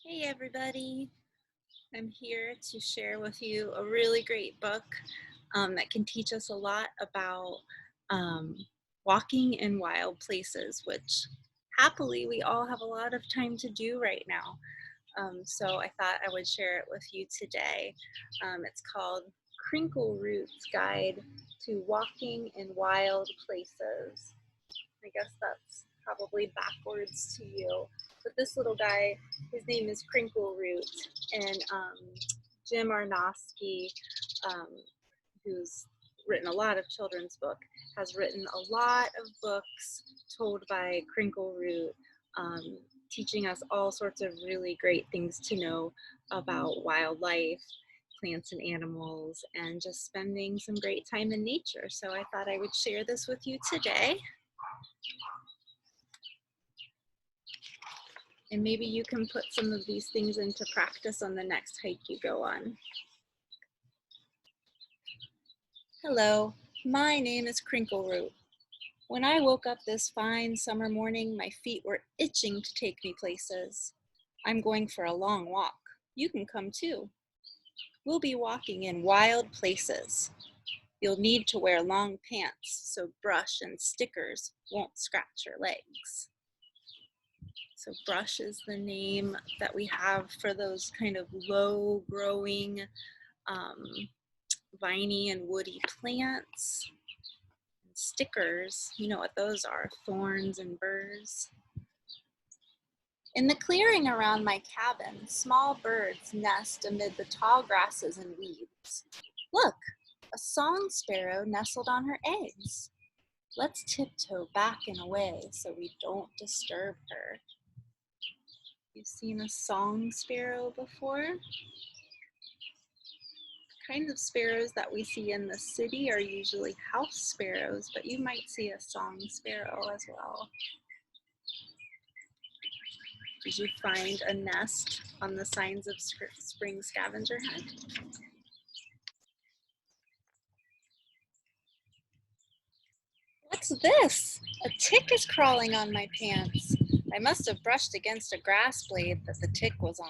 Hey everybody, I'm here to share with you a really great book that can teach us a lot about um, walking in wild places, which happily we all have a lot of time to do right now. So I thought I would share it with you today. It's called Crinkleroot's Guide to Walking in Wild Places. I guess that's probably backwards to you. But this little guy, his name is Crinkleroot, and Jim Arnosky, um, who's written a lot of children's book, has written a lot of books told by Crinkleroot, teaching us all sorts of really great things to know about wildlife, plants and animals, and just spending some great time in nature. So I thought I would share this with you today. And maybe you can put some of these things into practice on the next hike you go on. Hello, my name is Crinkleroot. When I woke up this fine summer morning, my feet were itching to take me places. I'm going for a long walk. You can come too. We'll be walking in wild places. You'll need to wear long pants so brush and stickers won't scratch your legs. So brush is the name that we have for those kind of low growing, viney and woody plants. And stickers, you know what those are, thorns and burrs. In the clearing around my cabin, small birds nest amid the tall grasses and weeds. Look, a song sparrow nestled on her eggs. Let's tiptoe back and away so we don't disturb her. You've seen a song sparrow before? The kinds of sparrows that we see in the city are usually house sparrows, but you might see a song sparrow as well. Did you find a nest on the signs of spring scavenger hunt? What's this? A tick is crawling on my pants. I must have brushed against a grass blade that the tick was on.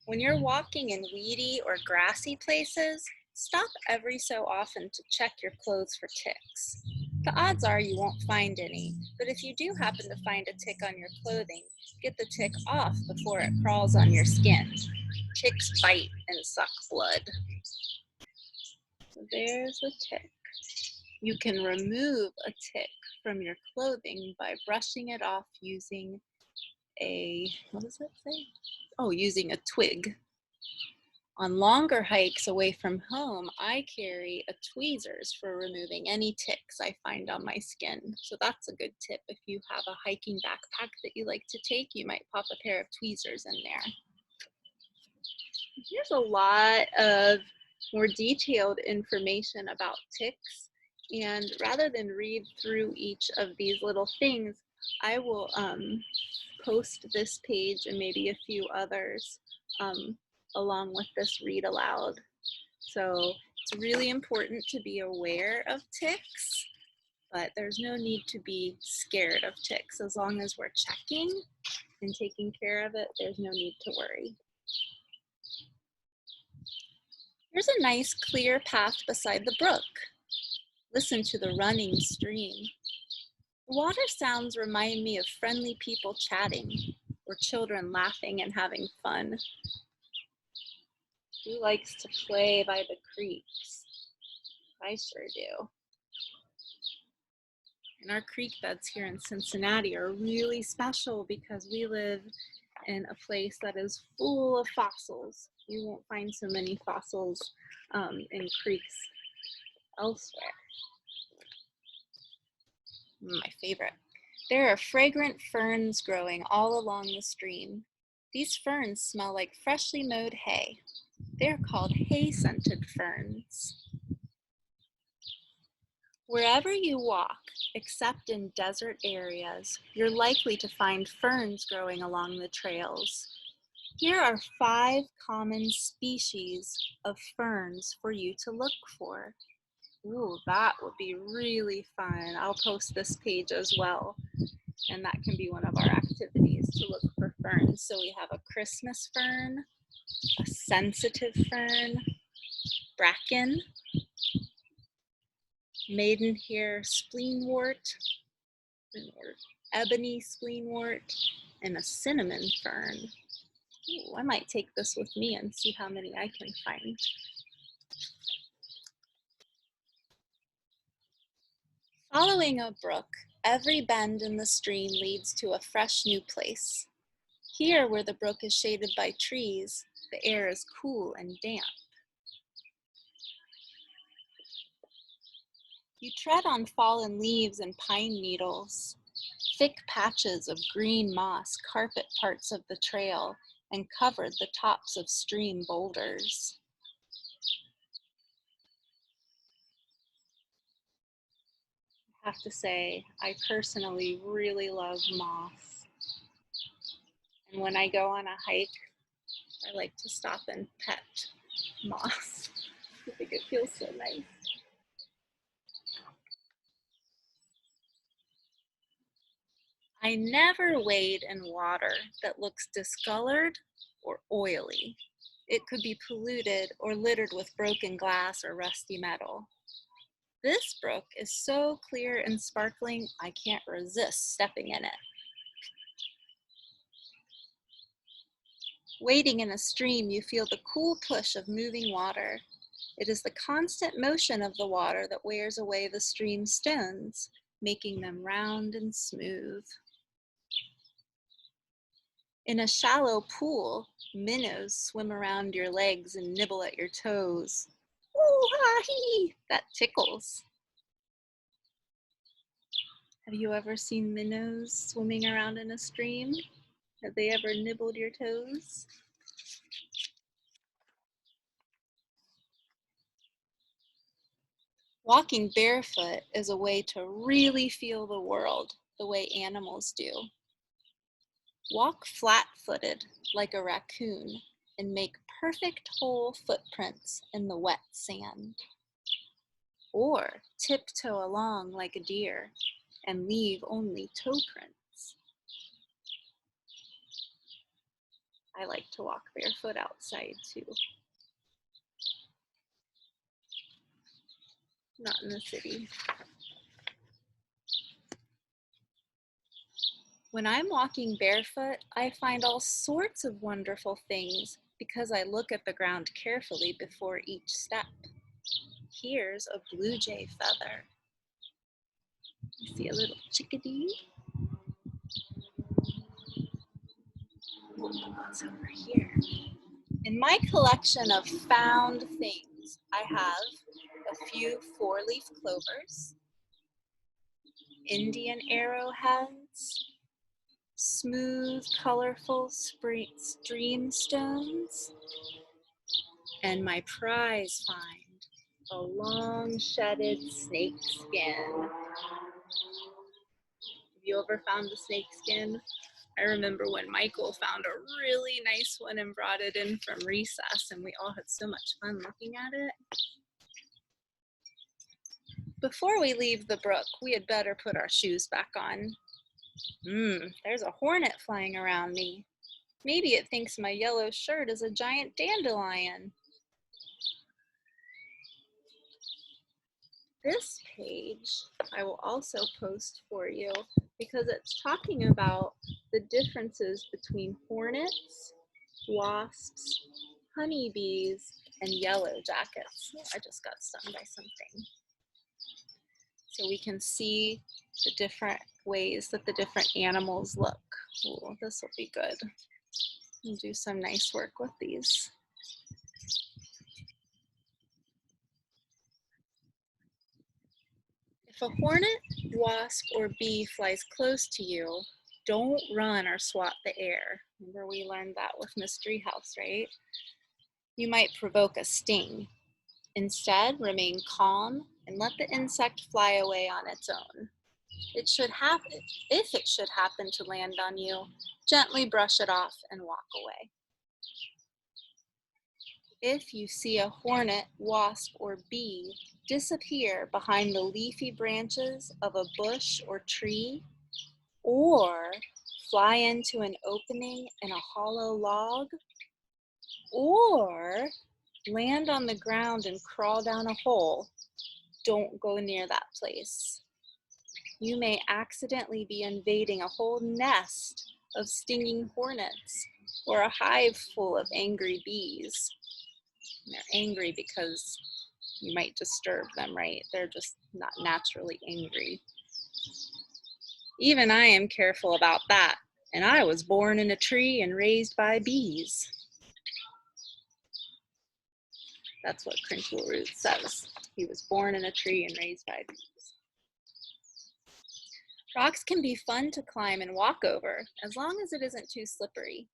When you're walking in weedy or grassy places, stop every so often to check your clothes for ticks. The odds are you won't find any, but if you do happen to find a tick on your clothing, get the tick off before it crawls on your skin. Ticks bite and suck blood. So there's a tick. You can remove a tick from your clothing by brushing it off using what does it say? Oh, using a twig. On longer hikes away from home, I carry a tweezers for removing any ticks I find on my skin. So that's a good tip. If you have a hiking backpack that you like to take, you might pop a pair of tweezers in there. Here's a lot of more detailed information about ticks. And rather than read through each of these little things, I will post this page and maybe a few others along with this read aloud. So it's really important to be aware of ticks, but there's no need to be scared of ticks. As long as we're checking and taking care of it, there's no need to worry. Here's a nice clear path beside the brook. Listen to the running stream. The water sounds remind me of friendly people chatting or children laughing and having fun. Who likes to play by the creeks? I sure do. And our creek beds here in Cincinnati are really special because we live in a place that is full of fossils. You won't find so many fossils in creeks elsewhere. My favorite. There are fragrant ferns growing all along the stream. These ferns smell like freshly mowed hay. They're called hay-scented ferns. Wherever you walk, except in desert areas, you're likely to find ferns growing along the trails. Here are 5 common species of ferns for you to look for. Ooh, that would be really fun. I'll post this page as well. And that can be one of our activities, to look for ferns. So we have a Christmas fern, a sensitive fern, bracken, maidenhair spleenwort, or ebony spleenwort, and a cinnamon fern. Ooh, I might take this with me and see how many I can find. Following a brook, every bend in the stream leads to a fresh new place. Here, where the brook is shaded by trees, the air is cool and damp. You tread on fallen leaves and pine needles. Thick patches of green moss carpet parts of the trail and covered the tops of stream boulders. I have to say, I personally really love moss. And when I go on a hike, I like to stop and pet moss. I think it feels so nice. I never wade in water that looks discolored or oily. It could be polluted or littered with broken glass or rusty metal. This brook is so clear and sparkling, I can't resist stepping in it. Wading in a stream, you feel the cool push of moving water. It is the constant motion of the water that wears away the stream's stones, making them round and smooth. In a shallow pool, minnows swim around your legs and nibble at your toes. Ooh-ha-hee! That tickles. Have you ever seen minnows swimming around in a stream? Have they ever nibbled your toes? Walking barefoot is a way to really feel the world the way animals do. Walk flat-footed like a raccoon and make perfect whole footprints in the wet sand. Or tiptoe along like a deer and leave only toe prints. I like to walk barefoot outside too. Not in the city. When I'm walking barefoot, I find all sorts of wonderful things because I look at the ground carefully before each step. Here's a blue jay feather. You see a little chickadee? What's over here? In my collection of found things, I have a few four-leaf clovers, Indian arrowheads, smooth, colorful stream stones, and my prize find, a long shedded snake skin. Have you ever found a snake skin? I remember when Michael found a really nice one and brought it in from recess, and we all had so much fun looking at it. Before we leave the brook, we had better put our shoes back on. There's a hornet flying around me. Maybe it thinks my yellow shirt is a giant dandelion. This page I will also post for you because it's talking about the differences between hornets, wasps, honeybees, and yellow jackets. Oh, I just got stung by something. So we can see the different ways that the different animals look. Ooh, this will be good. We'll do some nice work with these. If a hornet, wasp, or bee flies close to you, don't run or swat the air. Remember we learned that with Mystery House, right? You might provoke a sting. Instead, remain calm and let the insect fly away on its own. If it should happen to land on you, gently brush it off and walk away. If you see a hornet, wasp, or bee disappear behind the leafy branches of a bush or tree, or fly into an opening in a hollow log, or land on the ground and crawl down a hole. Don't go near that place. You may accidentally be invading a whole nest of stinging hornets or a hive full of angry bees. And they're angry because you might disturb them, right? They're just not naturally angry. Even I am careful about that, and I was born in a tree and raised by bees. That's what Crinkleroot says. He was born in a tree and raised by bees. Rocks can be fun to climb and walk over, as long as it isn't too slippery.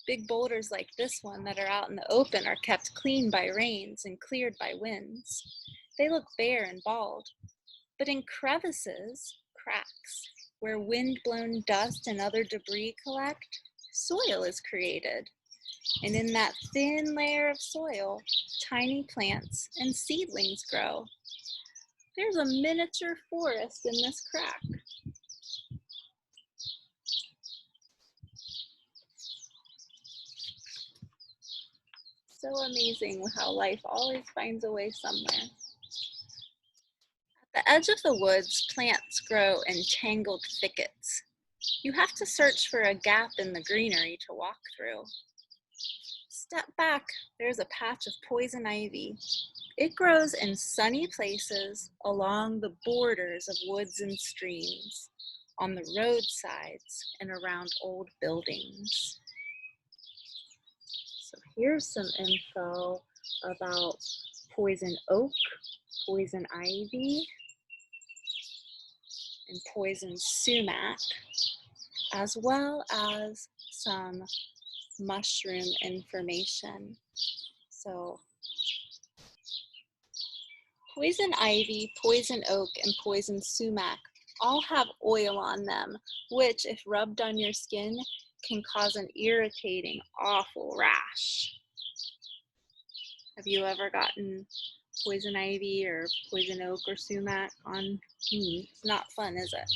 Big boulders like this one that are out in the open are kept clean by rains and cleared by winds. They look bare and bald, but in crevices, cracks, where wind-blown dust and other debris collect, soil is created. And in that thin layer of soil, tiny plants and seedlings grow. There's a miniature forest in this crack. So amazing how life always finds a way somewhere. At the edge of the woods, plants grow in tangled thickets. You have to search for a gap in the greenery to walk through. Step back, there's a patch of poison ivy. It grows in sunny places along the borders of woods and streams, on the roadsides and around old buildings. So here's some info about poison oak, poison ivy, and poison sumac, as well as some mushroom information. So poison ivy, poison oak, and poison sumac all have oil on them, which, if rubbed on your skin, can cause an irritating, awful rash. Have you ever gotten poison ivy or poison oak or sumac on? It's not fun, is it?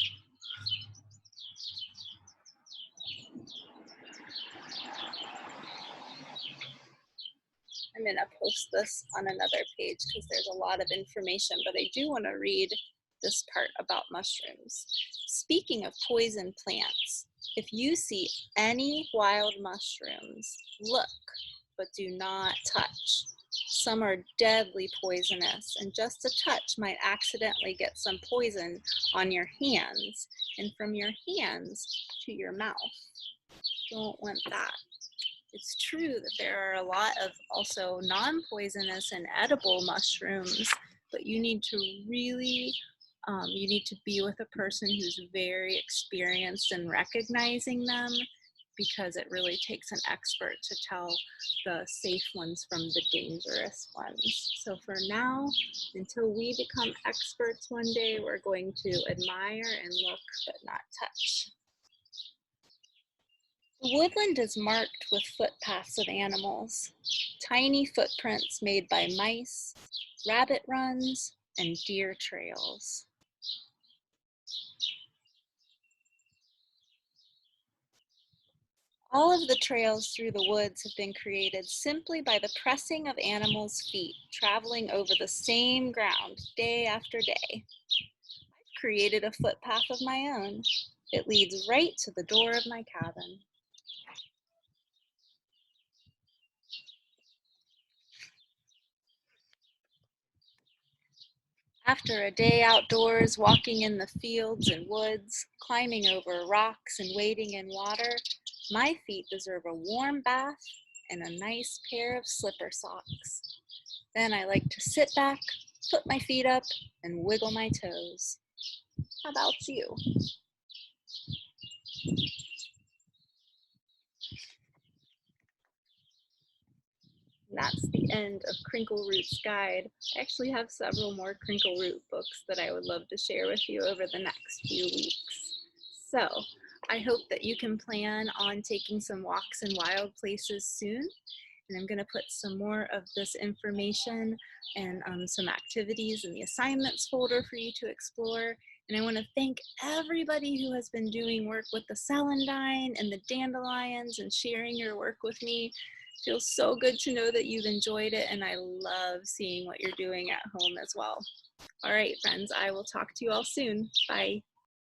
I'm going to post this on another page because there's a lot of information, but I do want to read this part about mushrooms. Speaking of poison plants, if you see any wild mushrooms, look, but do not touch. Some are deadly poisonous, and just a touch might accidentally get some poison on your hands, and from your hands to your mouth. Don't want that. It's true that there are a lot of also non-poisonous and edible mushrooms, but you need to really, you need to be with a person who's very experienced in recognizing them, because it really takes an expert to tell the safe ones from the dangerous ones. So for now, until we become experts one day, we're going to admire and look, but not touch. The woodland is marked with footpaths of animals, tiny footprints made by mice, rabbit runs, and deer trails. All of the trails through the woods have been created simply by the pressing of animals' feet, traveling over the same ground day after day. I've created a footpath of my own. It leads right to the door of my cabin. After a day outdoors, walking in the fields and woods, climbing over rocks and wading in water, my feet deserve a warm bath and a nice pair of slipper socks. Then I like to sit back, put my feet up, and wiggle my toes. How about you? That's the end of Crinkleroot's guide. I actually have several more Crinkleroot books that I would love to share with you over the next few weeks. So I hope that you can plan on taking some walks in wild places soon. And I'm going to put some more of this information and some activities in the assignments folder for you to explore. And I want to thank everybody who has been doing work with the celandine and the dandelions and sharing your work with me. It feels so good to know that you've enjoyed it, and I love seeing what you're doing at home as well. All right, friends, I will talk to you all soon. Bye.